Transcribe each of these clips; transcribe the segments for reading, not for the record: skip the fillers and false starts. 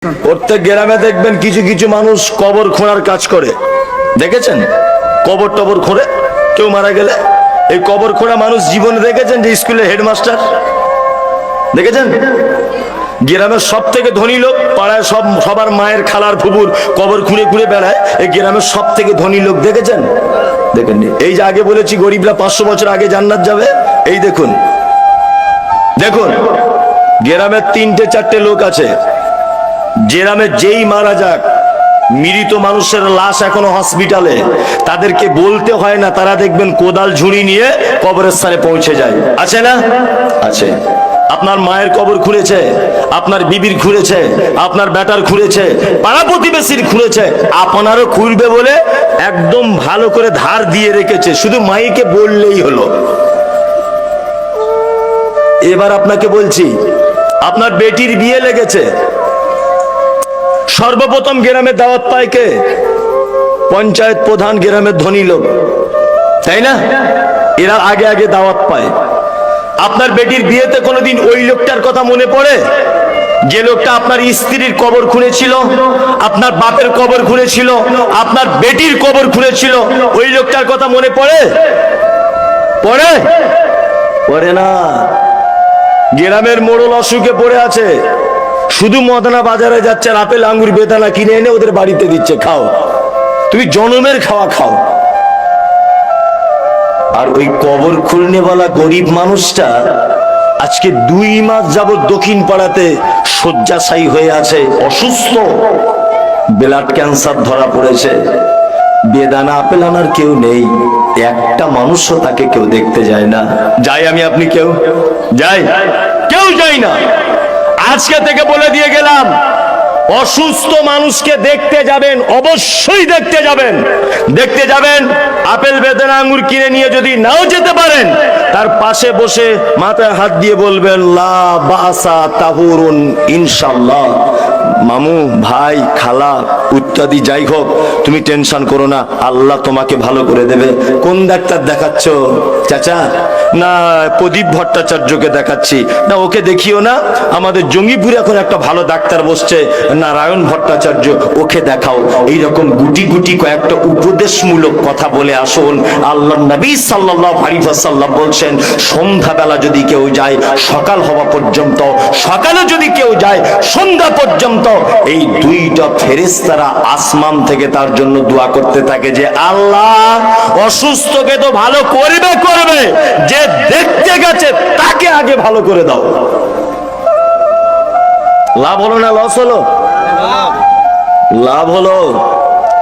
প্রত্যেক গ্রামে দেখবেন কিছু কিছু মানুষ কবর খোঁড়ার কাজ করে, দেখেছেন? কবর টবর খোঁড়ে, কেউ মারা গেলে এই কবর খোঁড়া মানুষ জীবনে দেখেছেন? যে স্কুলের হেডমাস্টার দেখেছেন? গ্রামের সব থেকে ধনী লোক, পাড়ায় সবার মায়ের খালার ফুবুর কবর খুঁড়ে খুঁড়ে বেড়ায়, এই গ্রামের সব থেকে ধনী লোক দেখেছেন? দেখেননি? এই যে আগে বলেছি গরিবরা 500 বছর আগে জান্নাত যাবে, এই দেখুন দেখুন গ্রামের 3-4টে লোক আছে, গ্রামে যেই মারা যাক, মৃত মানুষের লাশ এখনো হসপিটালে, তাদেরকে বলতে হয় না, তারা দেখবেন কোদাল ঝুড়ি নিয়ে কবরের স্থানে পৌঁছে যায়। আছে না? আছে। আপনার মায়ের কবর খুঁড়েছে, আপনার বিবির খুঁড়েছে, আপনার বেটার খুঁড়েছে, পাড়া প্রতিবেশীর খুঁড়েছে, আপনারও খুঁড়বে বলে একদম ভালো করে ধার দিয়ে রেখেছে, শুধু মাইকে বললেই হলো। এবার আপনাকে বলছি, আপনার বেটির বিয়ে লেগেছে, সর্বপ্রথম গ্রামে দাওয়াত পায় কে? পঞ্চায়েত প্রধান, গ্রামের ধনী লোক, তাই না? এরা আগে আগে দাওয়াত পায়। আপনার বেটির বিয়েতে কোনোদিন ওই লোকটার কথা মনে পড়ে যে লোকটা আপনার স্ত্রীর কবর খুঁড়েছিল, আপনার বাপের কবর খুঁড়েছিল, আপনার বেটির কবর খুঁড়েছিল? ওই লোকটার কথা মনে পড়ে? পড়ে? পড়ে না। গ্রামের মোড়ল অসুখে পড়ে আছে, শুধু মদনা বাজারে যাচ্ছে, আর আপেল আঙ্গুর বেদানা কিনে এনে ওদের বাড়িতে দিচ্ছে, খাও, তুমি জনমের খাওয়া খাও। আর ওই কবর খুলনেওয়ালা গরিব মানুষটা আজকে 2 মাস যাবত দক্ষিণ পাড়াতে শয্যাশায়ী হয়ে আছে, অসুস্থ, ব্লাড ক্যান্সার ধরা পড়েছে, বেদানা আপেল আনার কেউ নেই, একটা মানুষও তাকে কেউ দেখতে যায় না। যাই আমি আপনি কেউ যাই? কেউ যাই না। আজকে থেকে বলে দিয়ে গেলাম, অসুস্থ মানুষকে দেখতে যাবেন, অবশ্যই দেখতে যাবেন। দেখতে যাবেন, আপেল বেদানা আঙ্গুর কিনে নিয়ে যদি নাও যেতে পারেন, তার পাশে বসে মাথায় হাত দিয়ে বলবেন লা বাসা তাহুরুন ইনশাআল্লাহ। মামু, ভাই, খালা ইত্যাদি যাই হোক, তুমি টেনশন করো না, আল্লাহ তোমাকে ভালো করে দেবে। কোন ডাক্তার দেখাচ্ছ চাচা? না, প্রদীপ ভট্টাচার্যকে দেখাচ্ছি। না, ওকে দেখিও না, আমাদের জঙ্গিপুরে এখন একটা ভালো ডাক্তার বসছে, নারায়ণ ভট্টাচার্য, ওকে দেখাও। এইরকম গুটি গুটি কয়েকটা উপদেশমূলক কথা বলে আসুন। আল্লাহ নবী সাল্লাল্লাহু আলাইহি ওয়াসাল্লাম বলছেন, সন্ধ্যাবেলা যদি কেউ যায় সকাল হওয়া পর্যন্ত, সকালে যদি কেউ যায় সন্ধ্যা পর্যন্ত, এই 2টা ফেরেশতারা আসমান থেকে তার জন্য দোয়া করতে থাকে যে আল্লাহ অসুস্থকে তো ভালো করবে, যে দেখতে গেছে তাকে আগে ভালো করে দাও। লাভ হলো না লস হলো? লাভ হলো।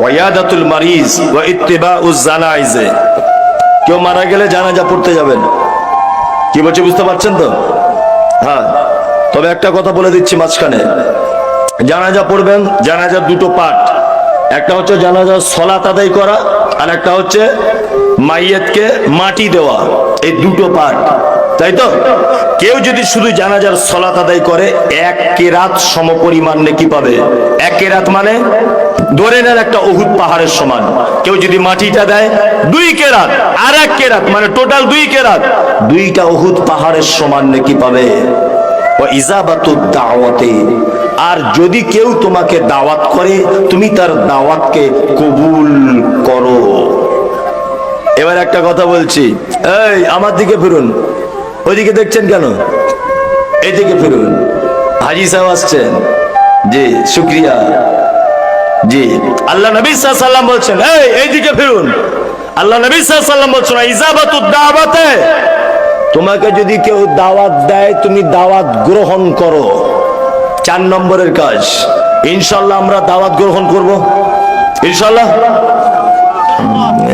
ওয়ায়াদাতুল মারিজ ওয়া ইত্তিবাউজ জানাইজ। কেউ মারা গেলে জানাজা পড়তে যাবেন। কি বলছে বুঝতে পারছেন তো? হ্যাঁ, তবে একটা কথা বলে দিচ্ছি মাঝখানে, জানাজা পড়বেন, জানাজার 2টো পার্ট, একটা হচ্ছে জানাজার সালাত আদায় করা, আর একটা হচ্ছে মাইয়াতকে মাটি দেওয়া। এই 2টো পার্ট, তাই তো? কেউ যদি শুধু জানাজার সালাত আদায় করে 1 কেরাত সমপরিমাণ নেকি পাবে। 1 কেরাত মানে ধরে নেন একটা উহুদ পাহাড়ের সমান। কেউ যদি মাটিটা দেয় 2 কেরাত, আর 1 কেরাত মানে টোটাল 2 কেরাত, 2টা উহুদ পাহাড়ের সমান নেকি পাবে। ও ইজাবাতুদ দাওয়াতে, আর যদি কেউ তোমাকে দাওয়াত করে তুমি তার দাওয়াতকে কবুল করো। এবার একটা কথা বলছি, এই আমার দিকে ফিরুন। ওইদিকে দেখছেন কেন? এইদিকে ফিরুন। হাজী সাহেব আসছেন। জি, শুকরিয়া। জি, আল্লাহ নবী সাল্লাল্লাহু আলাইহি ওয়াসাল্লাম বলছেন, এইদিকে ফিরুন। আল্লাহ নবী সাল্লাল্লাহু আলাইহি ওয়াসাল্লাম বলছেন, ইজাবাতুদ দাওয়াতে, তোমাকে যদি কেউ দাওয়াত দেয় তুমি দাওয়াত গ্রহণ করো। 4 নম্বরের কাজ। ইনশাআল্লাহ আমরা দাওয়াত গ্রহণ করব। ইনশাআল্লাহ।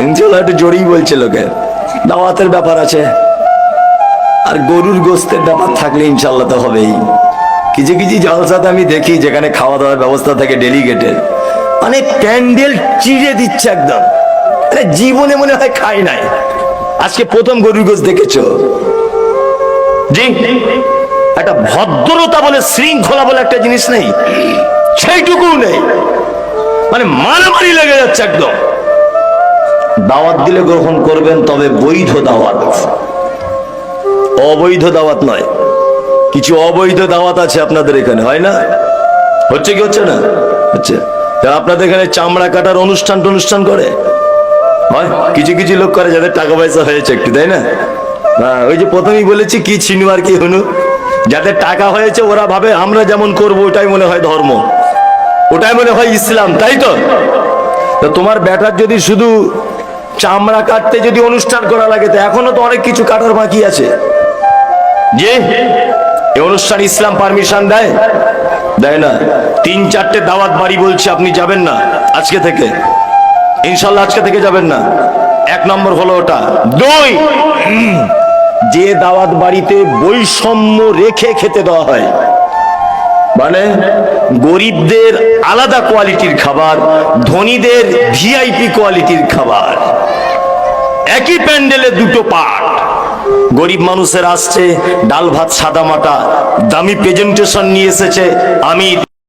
ইনশাআল্লাহ একটু জোরেই বলছে লোকে, দাওয়াতের ব্যাপার আছে, আর গরুর গোস্তের ব্যাপার থাকলে ইনশাআল্লাহ তো হবেই। কিছু কিছু জলসাতে আমি দেখি যেখানে খাওয়া দাওয়ার ব্যবস্থা থাকে ডেলিগেটেড, মানে প্যান্ডেল চিড়ে দিচ্ছে একদম, জীবনে মনে হয় খাই নাই, আজকে প্রথম গরুর গোস্ত দেখেছো? জি, একটা ভদ্রতা বলে, শৃঙ্খলা বলে একটা জিনিস নেই, সেইটুকু নেই, মানে মারামারি লেগে যাচ্ছে একদম। দাওয়াত দিলে গ্রহণ করবেন, তবে বৈধ দাওয়াত, অবৈধ দাওয়াত নয়। কিছু অবৈধ দাওয়াত আছে আপনাদের এখানে, হয় না? হচ্ছে কি হচ্ছে না? হচ্ছে। তা আপনাদের এখানে চামড়া কাটার অনুষ্ঠান করে হয়? কিছু কিছু লোক করে যাদের টাকা পয়সা হয়েছে একটু, তাই না? হ্যাঁ, ওই যে প্রথমেই বলেছি কি ছিনু আর কি হুনু, যাদের টাকা হয়েছে ওরা ভাবে আমরা যেমন করবো ওটাই মনে হয় ধর্ম, ওটাই মনে হয় ইসলাম, তাই তো? তো তোমার ব্যাটার যদি শুধু চামড়া কাটতে যদি অনুষ্ঠান করা লাগে, তো এখনো তো অনেক কিছু কাটার বাকি আছে। যে এই অনুষ্ঠান ইসলাম পারমিশন দেয়? দেয় না। 3-4টে দাওয়াত বাড়ি বলছে আপনি যাবেন না আজকে থেকে, ইনশাল্লাহ আজকে থেকে যাবেন না। 1 নম্বর হলো ওটা। 2, যে দাওয়াত বাড়িতে বৈষম্য রেখে খেতে দেওয়া হয়, মানে গরিবদের আলাদা কোয়ালিটির খাবার, ধনীদের ভিআইপি কোয়ালিটির খাবার, একই প্যান্ডেলে 2টো পার্ট। গরিব মানুষের আসছে ডাল ভাত সাদা মাটা, দামি প্রেজেন্টেশন নিয়ে এসেছে, আমি